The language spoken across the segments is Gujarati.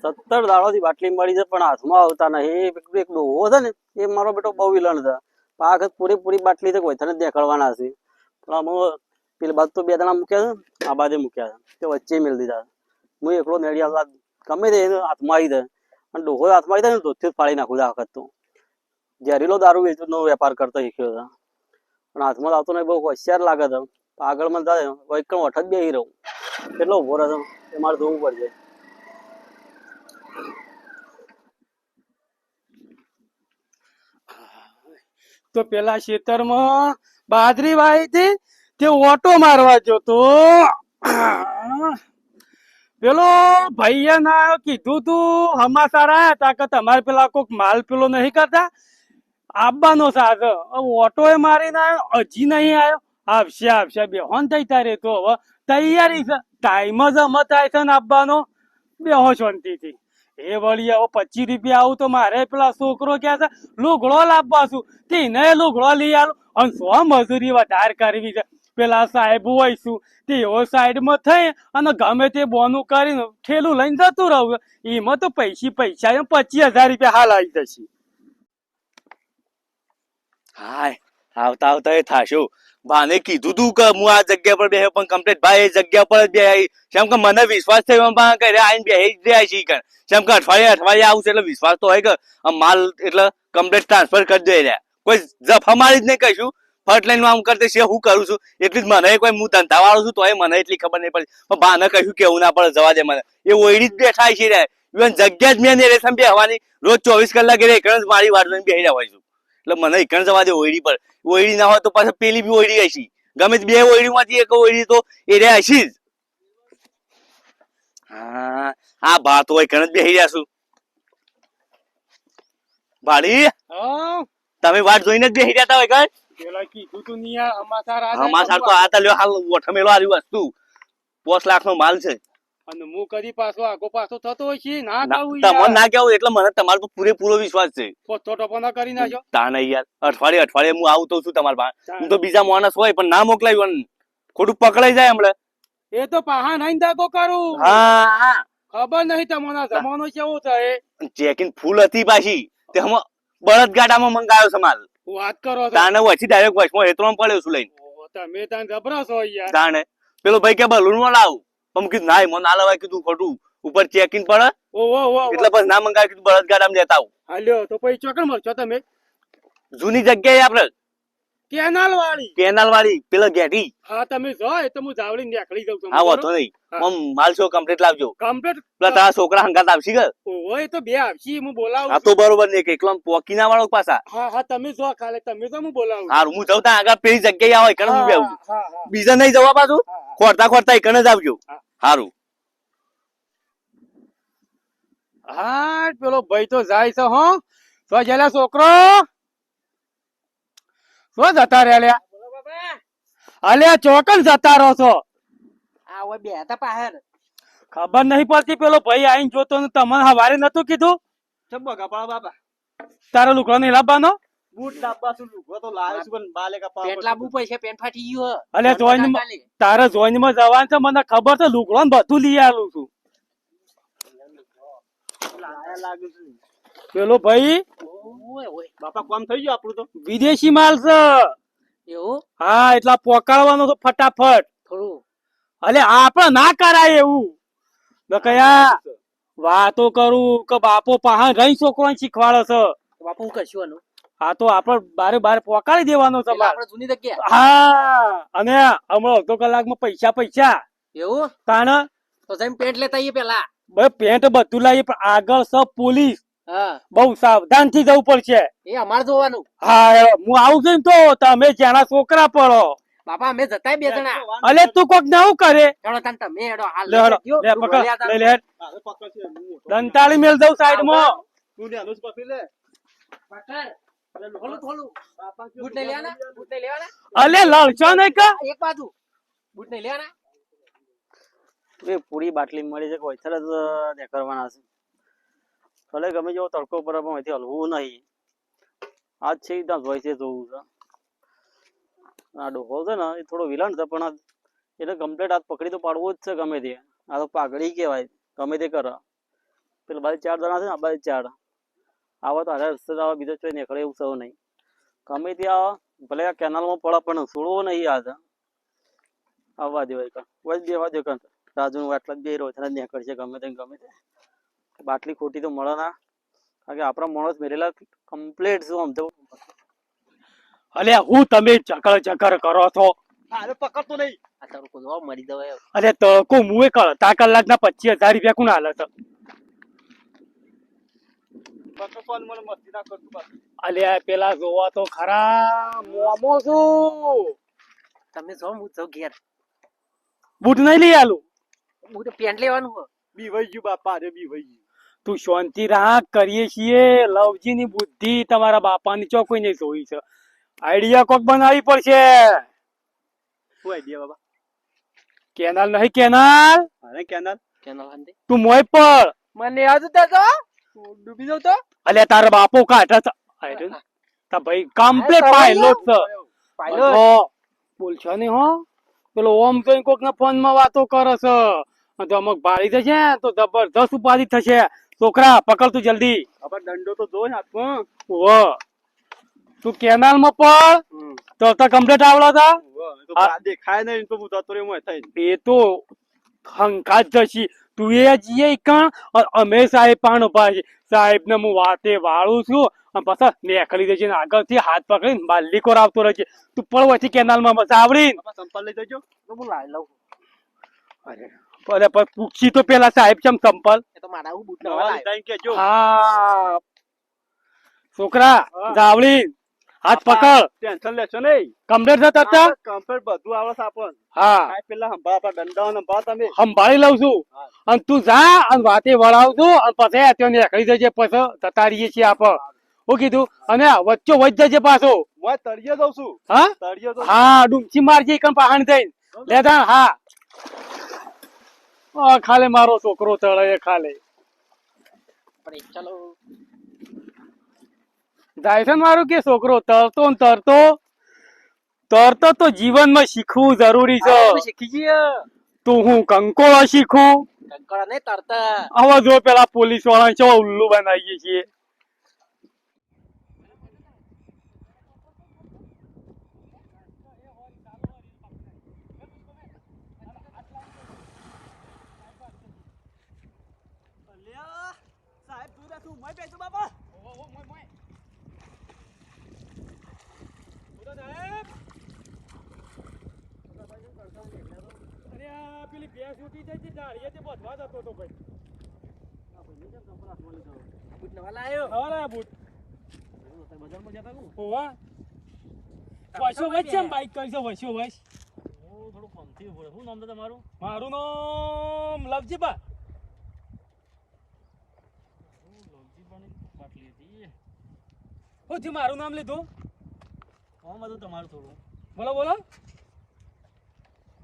17 દાડોથી બાટલી મળી છે પણ હાથમાં આવતા નહીં. એક ડોહો છે ને એ મારો બેટો બહુ વિલણ છે. આ વખત પૂરેપૂરી બાટલી છે કોઈ તને દેખાડવાના છે પણ અમે પેલી બાજુ તો 2 જણા મૂક્યા છે, આ બાજુ મૂક્યા છે તે વચ્ચે મેળ દીધા. હું એકલો નેડી આવતા ગમે તે હાથમાં આવી જાય અને ડોહો હાથમાં આવી જાય ને દોધથી જ ફાડી નાખું. આ વખત તો ઝેરીલો દારૂ વેચવાનો વેપાર કરતો શીખ્યો છે પણ હાથમાં આવતો નહીં. બહુ હોશિયાર લાગે છે. આગળમાં જાય વૈકણ વઠ જ બેસી રહું એટલો ઉભો રહે એ મારે જોવું પડશે. તો પેલા ખેતરમાં બાજરી વાવી હતી તે ઓટો મારવા જતો પેલો ભાઈએ ના કીધું તું સમાચાર આયા તા કે તમારે પેલા કોક માલ પેલો નહીં કરતા આવવાનો સાથ ઓટો એ મારીને આવ્યો હજી નહીં આવ્યો. આવશે આવશે બેહોન થઈ તારે તો હવે તૈયારી છે ટાઈમ જ અમે થાય છે ને આવવાનો બેહો શાંતિથી. એ વળી હવે 25 રૂપિયા આવું તો મારે પેલા છોકરો ક્યાં છે લુગડો લાવવા છું તેને લુગડો લઈ આલું અને 100 મજૂરી વધારે કરવી છે. પેલા સાહેબ હોય શું તેઓ સાઈડમાં થઈ અને ગમે તે બોનું કરીને ઠેલું લઈને જતું રહું. એમાં તો પૈસા 25,000 રૂપિયા હાલ આવી જશે. હાય આવતા આવતા એ થાશું. બાને કીધું તું કે હું આ જગ્યા પર બેહ્યો પણ કમ્પ્લીટ ભાઈ એ જગ્યા પર જ બેહી. કેમ કે મને વિશ્વાસ થયો કરે આઈને બેહી જ રહ્યા છે. કેમ કે અઠવાડિયે આવશે એટલે વિશ્વાસ તો હોય કે માલ એટલે કમ્પ્લીટ ટ્રાન્સફર કરી દે રહ્યા. કોઈ જફા મારી જ નહીં કહીશું ફટ લઈને આમ કરતે છે હું કરું છું એટલી જ મને કોઈ હું ધંધા વાળો છું તો મને એટલી ખબર નહીં પડી. પણ બાને કહ્યું કેવું ના પડે જવા દે મને. એ ઓયડી જ બેઠા છે રે. ઇવન જગ્યા જ મેં રેશમ બેહવાની રોજ 24 કલાક એકણ જ મારી વાટ જોઈને બેહી રહ્યા હોય છું. એટલે મને એકણ જવા દે ઓયડી પર. ઓયડી ના હોય તો પાછા પેલી બી ઓયડી હશી. ગમે બે ઓયડી માંથી એક ઓયડી તો એ રે હશી જ. હા આ ભાત હોય કણ જ બેહી રહ્યા છું. ભાડી તમે વાટ જોઈને જ બેહી રહ્યા હોય કણ. પેલા કીધું તું નહીં સમાચાર સમાચાર તો આ લ્યો હાલ ઓઠમેલો આવી વસ્તુ 5 લાખ નો માલ છે. અને હું કદી પાછો આગો પાછો થતો હોય છે ના કહું તમને ના કેવું એટલે મને તમારો પર પૂરેપૂરો વિશ્વાસ છે. પોતો ટપો ના કરી નાખ્યો તા નહીં યાર અઠવાડિયે હું આવતો છું તમારા પાસે. હું તો બીજા માણસ હોય પણ ના મોકલાયું ખોટું પકડાઈ જાય હમણાં. એ તો પાહા નહીં દાગો કરું. હા ખબર નહીં તમને જમાનો કેવો થાય. ચેકિંગ ફૂલ હતી પાછી તે હમ બળદગાડામાં મંગાયો છે માલ. વાત કરો તાને વચ્ચે ડાયરેક્ટ વચમાં હેતરોમાં પડ્યો છું લઈને. તમે તાન જબરા છો યાર. તાને પેલો ભાઈ કે બલૂન માં લાવ પણ કીધું ના મને ના લવાય કીધું ખોટું ઉપર ચેકિંગ પડે એટલે પછી ના મંગાવ્યું કીધું બળદગાડામાં લેતા આવું. હાલ્યો તો પછી ચોકડ મળશો તમે જૂની જગ્યાએ આપડે કેનાલ વાળી પેલો ગેટી. હા તમે જો એ તો હું જાવડી નીકળી જાઉં છું. હા વાંધો નહીં માલ શો કમ્પ્લીટ લાવજો. કમ્પ્લીટ પેલા તારા છોકરા હંગાત આવશે કે ઓય તો બે આવશી હું બોલાવું. હા તો બરોબર ને એકલો પોકી ના વાળો પાછા. હા હા તમે જો ખાલે તમે તો હું બોલાવું. હા હું જાઉં ત્યાં આગળ પેલી જગ્યાએ આવે કણ હું બેવું. બીજા નહીં જવા પાછું ખોરતા એકણ જ આવજો. સારું હા પેલો ભાઈ તો જાય છે હો. તો જેલા છોકરો શું જતા રે લ્યા. અલ્યા ચોકન જતા રહો છો. ખબર નહીં પડતી પેલો ભાઈ આઈને જોતો ને તમને હવારે નતું કીધું તારો લુકડો નહીં લાવવાનો. બૂટ લાવવા છું લુગડો તો લાવ્યો છું પણ બાલે કપા પેટ લાવવું પૈસા પેન્ટ ફાટી ગયું. અલ્યા જોઈન તારે જોઈન માં જવાનું છે મને ખબર છે લુકડો ને બધું લઈ આલું છું. લાગે છે પેલો ભાઈ બાપા કામ થઈ ગયું આપણું તો. વિદેશી માલ છે એવું હા એટલા પોકાળવાનો તો ફટાફટ. થોડું અલે આપડે ના કરાય એવું. કયા વાતો કરું કે બાપો પાહા રહી છોકરો શીખવાડે છે. બાપુ હું કશું હા તો આપડે બારે પોકાળી દેવાનો છે. આપડે જૂની જગ્યા હા અને હમણાં અડધો કલાકમાં પૈસા એવું તાણ તો જઈને પેન્ટ લેતા આવીએ પેલા. પેન્ટ બધું લાવીએ પણ આગળ સબ પોલીસ હા બહુ સાવધાન થી જવું પડશે. એ અમારે જોવાનું. હા હું આવું છું ને તો તમે જ્યાંના છોકરા પડો. બાપા અમે જતા 2 જણા. અલે તું કોક ના હું કરે હેડો તાન તમે હેડો હાલ લે પકડ લઈ લે દંતાળી મેલ દઉં સાઈડ માં. તું ને અનુસ પકડી લે પકડ થોડું થોડું બૂટ લઈ લેવાના બૂટ લઈ લેવાના. અલે લડશો નહીં કે એક બાજુ બૂટ લઈ લેવાના. એ પૂરી બાટલી મળી છે કોઈ થર જ દેખાડવાના છે. ભલે ગમે જેવો તડકો પર પણ અહીંથી હલવું નહીં. આજ છે ત્યાં જોઈ છે જોવું છે. આ ડોહો છે ને એ થોડો વિલન છે પણ એટલે કમ્પ્લીટ હાથ પકડી તો પાડવો જ છે ગમે તે. આ તો પાઘડી કહેવાય ગમે તે કરે પેલા બાજુ 4 જણા છે ને, આ બાજુ 4 આવો તો હારે રસ્તે જ આવો, બીજો કોઈ નીકળે એવું સૌ નહીં. ગમે ત્યાં આવો, ભલે આ કેનાલમાં પડે પણ છોડવો નહીં આજ આવવા દેવાય કાં કોઈ દેવા દે કાં રાજુ આટલા જ બે રહ્યો છે નીકળશે ગમે તે ગમે તે. બાટલી ખોટી તો મળે ના, કારણ કે આપણા માણસ મેરેલા કમ્પ્લીટ શું આમ તો. અલે હું તમે ચકર કરો છો? અરે પકડતો નહીં. આ તારું કોઈ મરી દવાય અરે તકો મુએ કળતા કલાકના 25,000 રૂપિયા કોણ હાલે છે? મને મસ્તી ના કરતું પાછું. અલે પેલા જોવા તો ખરા, મોમો છું. તમે જો હું જો ઘેર બૂટ નહીં લઈ આલું? હું તો પેન્ટ લેવાનું હો. બીવાઈ ગયું બાપા, અરે બીવાઈ ગયું. તું શાંતિ રાખ, કરીએ છીએ. લવજી ની બુદ્ધિ તમારા બાપાની ચોખ્ખી નહીં જોઈ છે. આઈડિયા કોક બનાવી પડશે. શું આઈડિયા બાબા? કેનાલ નહીં કેનાલ, અરે કેનાલ કેનાલ હાંડે તું મોય પર મને યાદ હતા તો ડૂબી જાવ તો અલ્યા તારા બાપો કાઢે છે. આયરે તા ભાઈ કમ્પ્લીટ પાયલોટ છે. પાયલોટ બોલશો નહીં હો. પેલો ઓમ કઈ કોક ના ફોન માં વાતો કરે છે. અને તો અમુક ભાળી જશે તો જબરદસ્ત ઉપાધિ થશે. છોકરા પકડ તું જલ્દી. બાબા દંડો તો જો હાથમાં. ઓ તું કેનાલ માં પડ તો કમ્પ્લીટ આવડો હતા. દેખાય નહીં તો હું જતો રહ્યો થાય. એ તો હંકાત જશી. તું એ જઈએ કણ અમે સાહેબ પાનો પાછી સાહેબ ને હું વાતે વાળું છું અને પછી નીકળી જશે ને આગળથી હાથ પકડીને માલિકો આવતો રહેશે. તું પણ વચ્ચે કેનાલ માં બસ આવડી સંપલ લઈ જજો. હું લાવી લઉં. અરે પણ પૂછી તો પેલા સાહેબ ચમ સંપલ. એ તો મારા હું બૂટ નવા નવા લીધા એમ કેજો. હા છોકરા જાવડી હાથ પકડ. ટેન્શન લેશો નહીં. કમ્પ્લીટ થતા હતા. કમ્પ્લીટ બધું આવડે છે આપણને. હા પેલા સંભાળ આપણા દંડા સંભાળ તમે. સંભાળી લઉં છું. અને તું જા અને વાતે વળાવજો અને પછી ત્યાં નીકળી જજે. પછી જતા રહીએ છીએ આપણે. હું કીધું અને વચ્ચો વચ જજે પાછો. હું તળિયે જઉં છું. હા તળિયે જઉં. હા ડૂમચી મારજે કણ પહાણ થઈને લેતા. હા ખાલે મારો છોકરો તળે ખાલે પણ ચાલો જાય છે ને મારું કે છોકરો તરતો ને તરતો તો જીવનમાં શીખવું જરૂરી છે. શીખી જઈએ તું હું કંકોળો શીખું. કંકડા નહીં તરતા. હવે જો પેલા પોલીસ વાળા ચો ઉલ્લુ બનાવીએ છીએ. સાહેબ તું તું મોય બેસો બાપા. પેલી ભેંસ ઉઠી જાય છે દાળીએ તે બધવા જતો હતો ભાઈ. બૂટ નવા લાયો. હવાના બૂટ બજારમાં જતા હું. હોવા વૈસો વૈસ છે બાઈક કરશે વૈસો વૈસ. હું થોડું કમથી ઉભો. શું નામ છે તમારું? મારું નામ લવજીબા. બાટલી હતી. હું થયું મારું નામ લીધું? કોમ હતું તમારું થોડું. બોલો બોલો.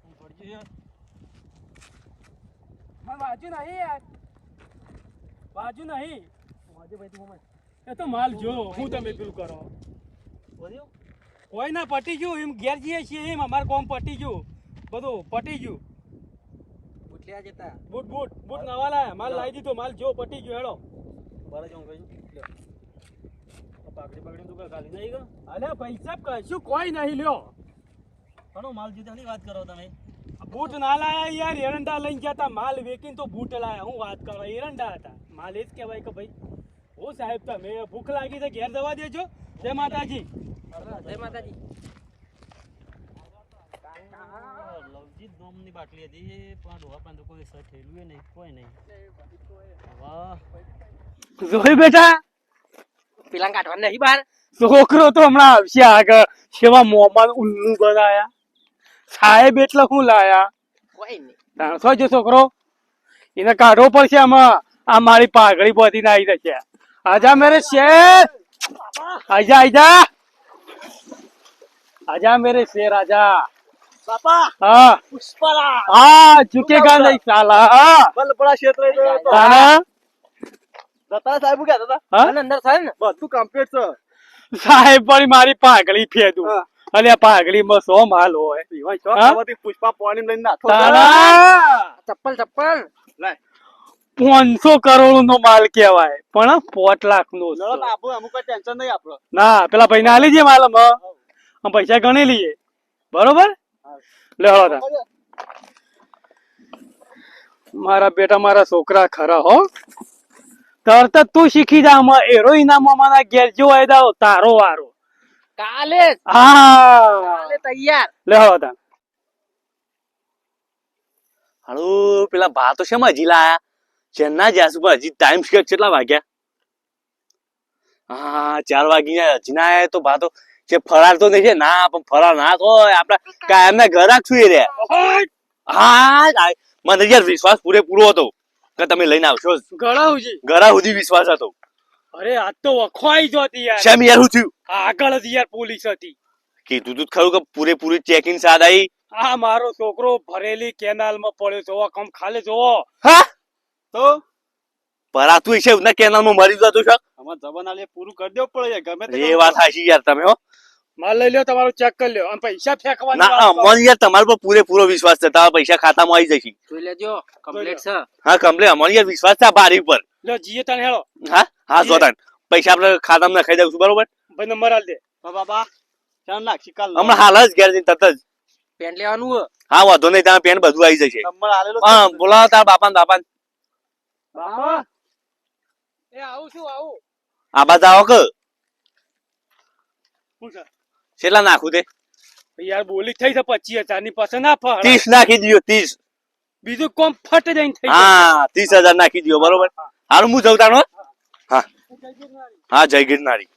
હું પડજો યાર. મને વાંચ્યું નહીં યાર. વાંચ્યું નહીં. વાજે ભાઈ તું એ તો માલ જો હું તમે પેલું કરો. બોલ્યો કોઈ ના પટી ગયું એમ ઘેર જઈએ છીએ એમ અમારે કોમ પટી ગયું બધું પટી ગયું. બૂટ લેવા જતા. બૂટ નવા લાયા માલ લાવી દીધો માલ જો પટી ગયો હેડો. બરાબર હું કહ્યું. પાકડી પાકડી તું ખાલી નહીં ગયો. અલે પૈસા કશું કોઈ નહીં લ્યો. ઘણો માલ જીતાની વાત કરો તમે. બૂટ ના લાયા યાર એરંડા લઈને ગયા તા માલ વેકીને તો બૂટ લાયા. હું વાત કરો એરંડા હતા માલ એ જ કહેવાય કે ભાઈ ઓ સાહેબ તમે ભૂખ લાગી છે ઘેર દવા દેજો. જય માતાજી. જય માતાજી. લવજી દોમની બાટલી હતી પણ ડોહા પાસે તો કોઈ થયેલું નહીં કોઈ નહીં. વાહ જોઈ બેટા પેલા કાઢવા નહીં બહાર. છોકરો તો હમણાં આવશે આગળ. સેવા મોમાન ઉલ્લુ બનાયા સાહેબ એટલે શું લાયા. કોઈ નહીં. જાણશો જો છોકરો એને કાઢવો પડશે. આમાં આ મારી પાઘડી બધી આવી જશે. આજા મેરે શેર આજા મેરે શેર આજા. બાપા हाँ પુષ્પરા हाँ झुकेगा नहीं साला. हाँ બલ બડા ક્ષેત્ર તારા જતા સાહેબ કહેતા હતા હા અંદર થાય ને બધું કમ્પ્લીટ છે. સાહેબ પણ મારી પાઘડી ફેદું. હા. અલે પાઘડી માં સો માલ હોય. હા? પુષ્પા પાણી લઈને નાખો. તારા ચપ્પલ ચપ્પલ. લાય 500 કરોડ નો માલ કહેવાય પણ 5 લાખ નો લડો તો આપણું અમુક ટેન્શન નહીં આપણો. ના પેલા ભાઈ આલી જઈએ માલ પૈસા ગણી લઈએ બરોબર લે હળો તા. મારા બેટા મારા છોકરા ખરા હો તરત જ તું શીખી જા એરો ઇનામમાં મારા ઘેર જો આવી દાવ તારો વારો કાલે જ, હા કાલે તૈયાર. લે હળો તા. હાલો પેલા ભા તો શેમાં હજી લાયા ચેન્ના જ્યાં પણ હજી ટાઈમ કેટલા વાગ્યા હા 4 વાગી ગયા હજી ના આયા તો ભા તો છે ફરાર તો નહીં છે ના પણ ફરાર ના તો આપડા કાયમ ના ઘર છું એ રે હા મને યાર વિશ્વાસ પૂરેપૂરો હતો કે તમે લઈને આવશો જ. ગળાઉજી ઘરા સુધી વિશ્વાસ હતો અરે આ તો વખવાઈ જોતી યાર શેમ યાર શું થયું આગળ જ યાર પોલીસ હતી કીધું તું જ ખરું કે પૂરેપૂરી ચેકિંગ સાદ આવી આ મારો છોકરો ભરેલી કેનાલ માં પડ્યો જોવો કમ ખાલી જોવો હા તો પરાતું છે ના કેનાલ માં મરી જતું છે અમારે જવાન આલે પૂરું કરી દેવું પડે યાર, ગમે તે એ વાત હાચી યાર તમે હો માલ લઈ લ્યો તમારો ચેક કરી લ્યો અને પૈસા ફેંકવાની ના વાત કરો. મને યાર તમારા પર પૂરેપૂરો વિશ્વાસ છે તમારા પૈસા ખાતામાં આવી જશે જોઈ લેજો કમ્પ્લીટ છે. હા કમ્પ્લેટ અમારી યાર વિશ્વાસ છે આ બારી પર લ્યો જીએ તને હેળો હા હા જોતાન પૈસા આપણે ખાતામાં નખાઈ દઉં છું બરોબર ભાઈ નંબર આલ દે બાબા ચાલ નાખી કાલ હમણાં હાલ જ ઘેર જઈને તરત જ પેન્ટ લેવાનું હે. હા વાંધો નહીં ત્યાં પેન બધું આવી જશે નંબર આલેલો છે. હા બોલાવો તારા બાપા બાપા એ આવું છું આવું આ બાદ આવો કે શું છે કેટલા નાખું તે યાર બોલી થઈ છે 25,000 ની પાસે ના ફળ 30 નાખી દો 30 બીજું કોમ ફટ જઈને થઈ જાય. હા 30,000 નાખી દો બરોબર હારું હું જઉં તારો હા હા જય ગિરનારી